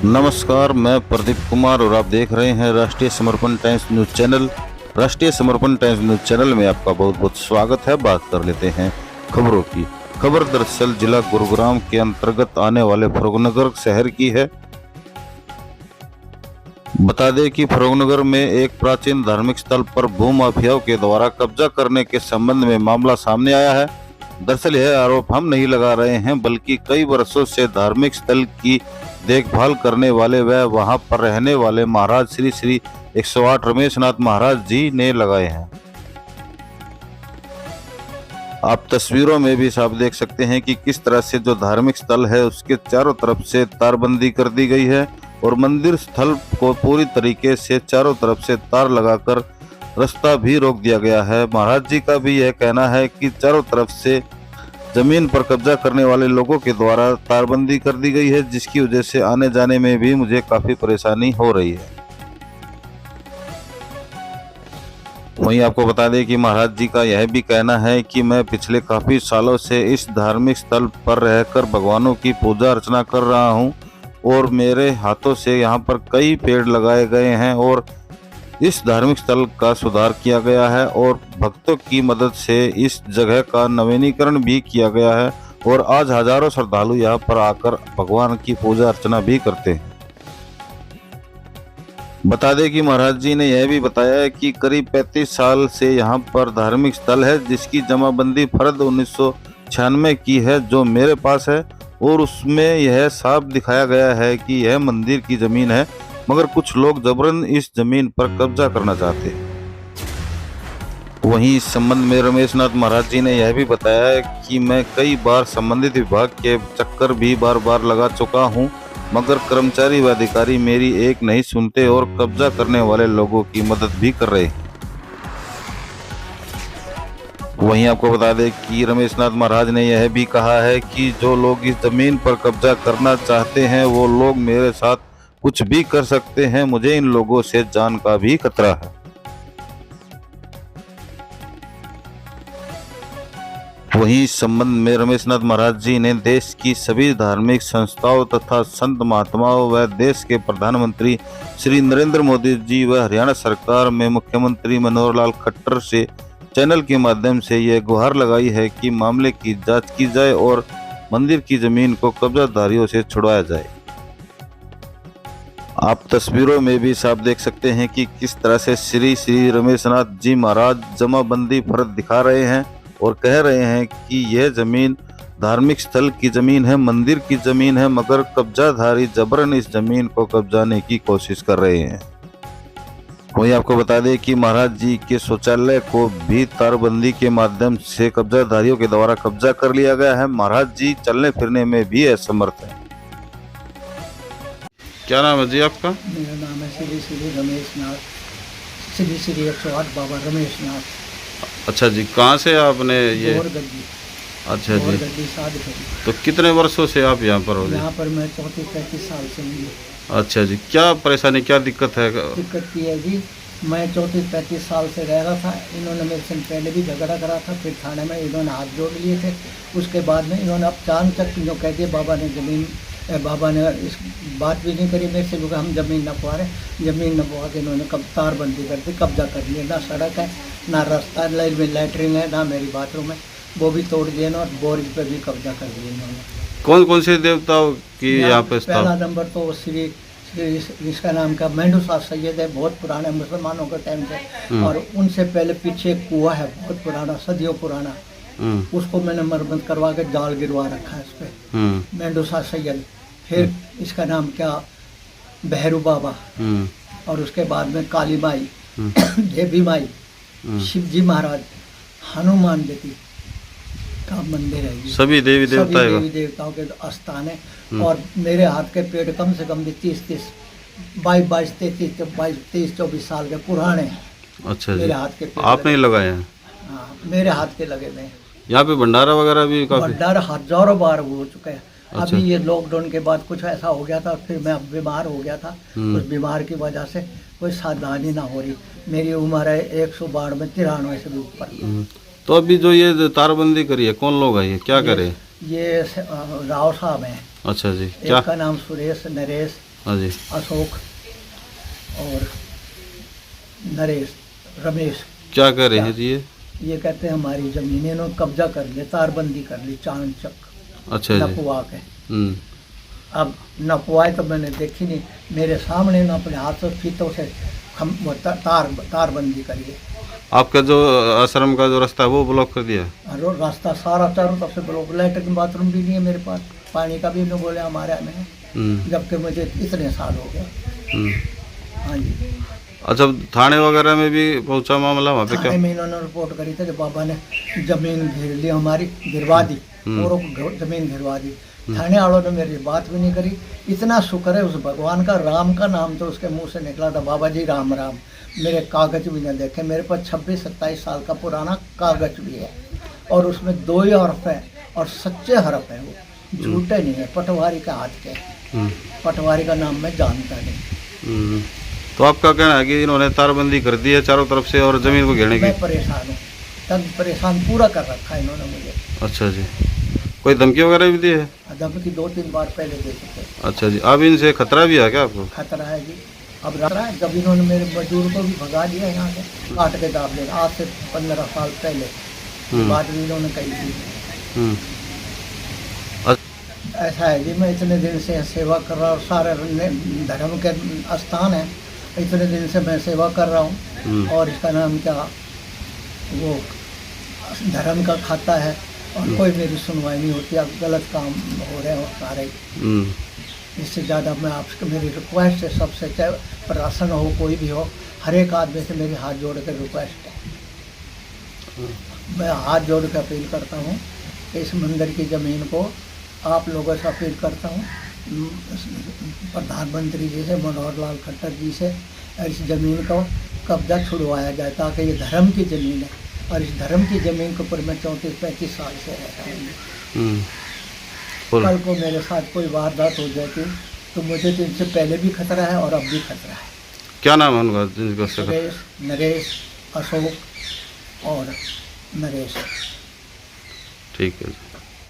नमस्कार, मैं प्रदीप कुमार और आप देख रहे हैं राष्ट्रीय समर्पण टाइम्स न्यूज चैनल। राष्ट्रीय समर्पण टाइम्स न्यूज चैनल में आपका बहुत बहुत स्वागत है। बात कर लेते हैं खबरों की। खबर दरअसल जिला गुरुग्राम के अंतर्गत आने वाले फरुखनगर शहर की है। बता दें कि फरुखनगर में एक प्राचीन धार्मिक स्थल पर भूमाफियाओं के द्वारा कब्जा करने के संबंध में मामला सामने आया है। दरअसल यह आरोप हम नहीं लगा रहे हैं, बल्कि कई वर्षों से धार्मिक स्थल की देखभाल करने वाले व वहां पर रहने वाले महाराज श्री श्री 108 रमेश नाथ महाराज जी ने लगाए हैं। आप तस्वीरों में भी साफ देख सकते हैं कि किस तरह से जो धार्मिक स्थल है उसके चारों तरफ से तारबंदी कर दी गई है और मंदिर स्थल को पूरी तरीके से चारों तरफ से तार लगाकर रास्ता भी रोक दिया गया है। महाराज जी का भी यह कहना है कि चारों तरफ से जमीन पर कब्जा करने वाले लोगों के द्वारा तारबंदी कर दी गई है, जिसकी वजह से आने जाने में भी मुझे काफी परेशानी हो रही है। वहीं आपको बता दें कि महाराज जी का यह भी कहना है कि मैं पिछले काफी सालों से इस धार्मिक स्थल पर रहकर भगवानों की पूजा अर्चना कर रहा हूं और मेरे हाथों से यहां पर कई पेड़ लगाए गए हैं और इस धार्मिक स्थल का सुधार किया गया है और भक्तों की मदद से इस जगह का नवीनीकरण भी किया गया है और आज हजारों श्रद्धालु यहाँ पर आकर भगवान की पूजा अर्चना भी करते हैं। बता दें कि महाराज जी ने यह भी बताया है कि करीब 35 साल से यहाँ पर धार्मिक स्थल है, जिसकी जमाबंदी फरद 1996 की है जो मेरे पास है और उसमें यह साफ दिखाया गया है कि यह मंदिर की जमीन है, मगर कुछ लोग जबरन इस जमीन पर कब्जा करना चाहते हैं। वहीं इस संबंध में रमेश नाथ महाराज जी ने यह भी बताया है कि मैं कई बार संबंधित विभाग के चक्कर भी बार लगा चुका हूं, मगर कर्मचारी व अधिकारी मेरी एक नहीं सुनते और कब्जा करने वाले लोगों की मदद भी कर रहे हैं। वहीं आपको बता दें कि रमेश नाथ महाराज ने यह भी कहा है कि जो लोग इस जमीन पर कब्जा करना चाहते हैं वो लोग मेरे साथ कुछ भी कर सकते हैं, मुझे इन लोगों से जान का भी खतरा है। वहीं इस संबंध में रमेश नाथ महाराज जी ने देश की सभी धार्मिक संस्थाओं तथा संत महात्माओं व देश के प्रधानमंत्री श्री नरेंद्र मोदी जी व हरियाणा सरकार में मुख्यमंत्री मनोहर लाल खट्टर से चैनल के माध्यम से यह गुहार लगाई है कि मामले की जांच की जाए और मंदिर की जमीन को कब्जाधारियों से छुड़वाया जाए। आप तस्वीरों में भी साफ देख सकते हैं कि किस तरह से श्री श्री रमेश नाथ जी महाराज जमाबंदी फर्ज दिखा रहे हैं और कह रहे हैं कि यह जमीन धार्मिक स्थल की जमीन है, मंदिर की जमीन है, मगर कब्जाधारी जबरन इस जमीन को कब्जाने की कोशिश कर रहे हैं। वहीं आपको बता दें कि महाराज जी के शौचालय को भी तारबंदी के माध्यम से कब्जाधारियों के द्वारा कब्जा कर लिया गया है। महाराज जी चलने फिरने में भी असमर्थ हैं। क्या नाम है जी आपका? मेरा नाम है श्री श्री रमेश नाथ, श्री श्री 108 बाबा रमेश नाथ। अच्छा जी, कहाँ से आपने ये? गद्दी। अच्छा जी, गद्दी शादी करी। तो कितने वर्षों से आप यहाँ पर हो? यहाँ पर मैं 34-35 साल से हूँ। अच्छा जी, क्या परेशानी, क्या दिक्कत है? दिक्कत की है जी, मैं 34-35 साल से रह रहा था। इन्होंने मेरे से पहले भी झगड़ा करा था, फिर थाने में इन्होंने हाथ जोड़ लिए थे। उसके बाद में इन्होंने अब चांद तक जो कह दिया बाबा ने इस बात भी नहीं करी मेरे से, क्योंकि हम ज़मीन नपवा रहे। ज़मीन नपवा के इन्होंने तारबंदी कर दी, कब्जा कर लिया। ना सड़क है, ना रास्ता, लैटरिन है, ना मेरी बाथरूम है, वो भी तोड़ दिए ना, और बोरिंग पे भी कब्जा कर दिया इन्होंने। कौन कौन से देवताओं की यहाँ पे? पहला नंबर तो श्री इसका नाम का मेंढू साहब सैयद है, बहुत पुराने मुसलमानों के टाइम से, और उनसे पहले पीछे कुआं है बहुत पुराना, सदियों पुराना, उसको मैंने मरम्मत करवा के जाल गिरवा रखा है इस पे, मेंढू साहब सैयद। फिर इसका नाम क्या, भैरू बाबा, और उसके बाद में काली माई, देवी माई, शिवजी महाराज, हनुमान देवी का मंदिर है। सभी देवी देवताओं के स्थान है। और मेरे हाथ के पेड़ कम से कम भी 22, 23, 24 साल के पुराने हैं। अच्छा, मेरे हाथ के पेड़ आपने लगाए हैं? हाँ, मेरे हाथ के लगे हुए हैं। यहाँ पे भंडारा वगैरह भी काफी? भंडारा हजारों बार हो चुका है। अच्छा। अभी ये लॉकडाउन के बाद कुछ ऐसा हो गया था, फिर मैं बीमार हो गया था, उस बीमार की वजह से कोई सावधानी ना हो रही। मेरी उम्र है 192, 93 से भी ऊपर। तो अभी जो ये तारबंदी करी है, कौन लोग है, क्या करे? ये राव साहब हैं। अच्छा जी, क्या? एक का नाम सुरेश, नरेश, हाँ जी। अशोक और नरेश, रमेश। क्या कह रहे हैं जी ये कहते हैं हमारी जमीनें ने कब्जा कर लिया, तारबंदी कर ली चाणचक, अच्छा जी। नपवा के। हम्म। अब नपवाए तो मैंने देखी नहीं, मेरे सामने न अपने हाथों फीतों से वो तारबंदी करिए। आपका जो आश्रम का जो रास्ता है वो ब्लॉक कर दिया? और रास्ता सारा चारों तरफ से ब्लॉक, लैट्रिन बाथरूम भी नहीं है मेरे पास, पानी का भी नहीं बोले हमारे में, जबकि मुझे इतने साल हो गए। हाँ जी। अच्छा, थाने वगैरह में भी पहुंचा मामला वहाँ पे? क्या थाने में इन्होंने रिपोर्ट करी थी कि बाबा ने जमीन घेर ली हमारी, गिरवा दी, औरों को जमीन गिरवा दी। थाने वालों ने मेरी बात भी नहीं करी। इतना शुक्र है उस भगवान का, राम का नाम तो उसके मुंह से निकला था, बाबा जी राम राम। मेरे कागज भी न देखे, मेरे पास 26-27 साल का पुराना कागज भी है, और उसमें 2 ही हरफ है, और सच्चे हरफ है, वो झूठे नहीं है, पटवारी का हाथ के। पटवारी का नाम मैं जानता नहीं। तो आपका कहना है कि इन्होंने तारबंदी कर दी है चारों तरफ से और जमीन को घेरने की? मैं परेशान हूँ, तब परेशान पूरा कर रखा है इन्होंने मुझे। अच्छा जी। कोई धमकी वगैरह भी दी है? धमकी 2-3 बार पहले दे चुके। अच्छा जी। अब इनसे खतरा भी है क्या आपको? खतरा है जी, अब रहा है। जब इन्होंने मेरे मजदूर को भी भगा दिया यहाँ से, काट के दाब दिया, आज से 15 साल पहले बात भी इन्होंने कही थी। ऐसा है जी, मैं इतने दिन से सेवा कर रहा हूँ, सारे धर्म के स्थान है, इतने दिन से मैं सेवा कर रहा हूँ, और इसका नाम क्या, वो धर्म का खाता है, और कोई मेरी सुनवाई नहीं होती। अब गलत काम हो रहे हैं सारे। इससे ज़्यादा मैं आपसे, मेरी रिक्वेस्ट है सबसे, चाहे प्रशासन हो कोई भी हो, हर एक आदमी से मेरी हाथ जोड़ कर रिक्वेस्ट है। मैं हाथ जोड़ कर अपील करता हूँ कि इस मंदिर की ज़मीन को, आप लोगों से अपील करता हूँ, प्रधानमंत्री जी से, मनोहर लाल खट्टर जी से, इस ज़मीन को कब्जा छुड़वाया जाए, ताकि ये धर्म की ज़मीन है, और इस धर्म की ज़मीन के ऊपर मैं 34-35 साल से रहता हूँ। कल को मेरे साथ कोई वारदात हो जाती तो मुझे तो इनसे पहले भी खतरा है और अब भी खतरा है। क्या नाम है उनका? नरेश, अशोक और नरेश। ठीक है।